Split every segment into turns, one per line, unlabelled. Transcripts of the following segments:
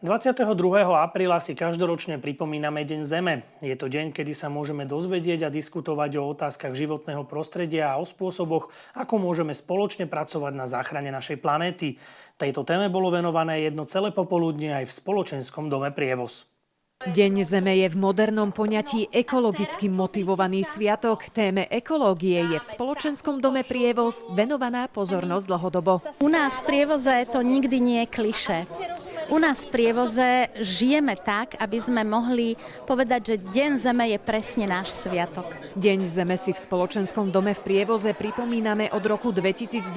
22. apríla si každoročne pripomíname Deň Zeme. Je to deň, kedy sa môžeme dozvedieť a diskutovať o otázkach životného prostredia a o spôsoboch, ako môžeme spoločne pracovať na záchrane našej planéty. Tejto téme bolo venované jedno celé popoludnie aj v spoločenskom dome Prievoz.
Deň Zeme je v modernom poňatí ekologicky motivovaný sviatok. Téme ekológie je v spoločenskom dome Prievoz venovaná pozornosť dlhodobo.
U nás v Prievoze to nikdy nie je klišé. U nás v Prievoze žijeme tak, aby sme mohli povedať, že Deň Zeme je presne náš sviatok.
Deň Zeme si v spoločenskom dome v Prievoze pripomíname od roku 2012.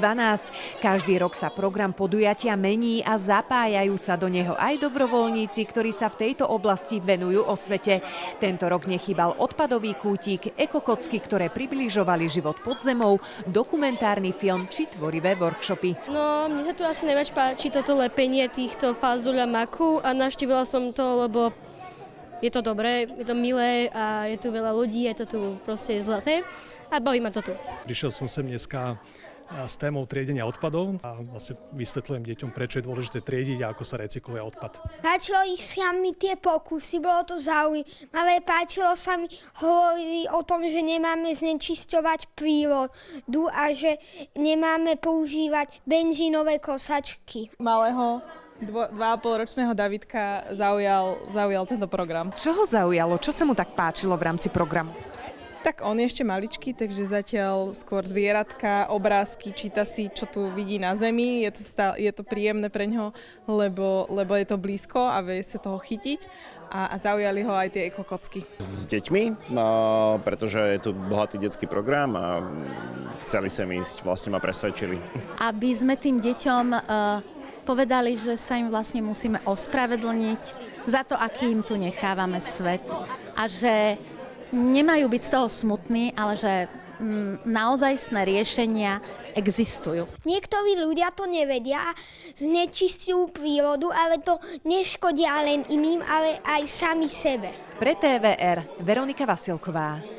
Každý rok sa program podujatia mení a zapájajú sa do neho aj dobrovoľníci, ktorí sa v tejto oblasti venujú osvete. Tento rok nechýbal odpadový kútik, ekokocky, ktoré približovali život pod zemou, dokumentárny film či tvorivé workshopy.
No, mne sa tu asi najviac páči toto lepenie týchto fazuľ a maku a navštívila som to, lebo je to dobré, je to milé a je tu veľa ľudí, je to tu proste zlaté a baví ma to tu.
Prišiel som sem dneska s témou triedenia odpadov a vlastne vysvetľujem deťom, prečo je dôležité triediť a ako sa recykluje odpad.
Páčilo sa mi tie pokusy, bolo to zaujímavé, páčilo sa mi hovoriť o tom, že nemáme znečisťovať prírodu a že nemáme používať benzínové kosačky.
Malého 2,5-ročného Davidka zaujal tento program.
Čo ho zaujalo? Čo sa mu tak páčilo v rámci programu?
Tak on je ešte maličký, takže zatiaľ skôr zvieratka, obrázky, číta si, čo tu vidí na zemi. Je to príjemné pre ňoho, lebo je to blízko a vie sa toho chytiť. A zaujali ho aj tie ekokocky.
S deťmi, pretože je tu bohatý detský program a chceli sem ísť, vlastne ma presvedčili.
Aby sme tým deťom povedali, že sa im vlastne musíme ospravedlniť za to, aký im tu nechávame svet. A že nemajú byť z toho smutní, ale že naozajstné riešenia existujú.
Niektorí ľudia to nevedia, znečistujú prírodu, ale to neškodia len iným, ale aj sami sebe.
Pre TVR Veronika Vasilková.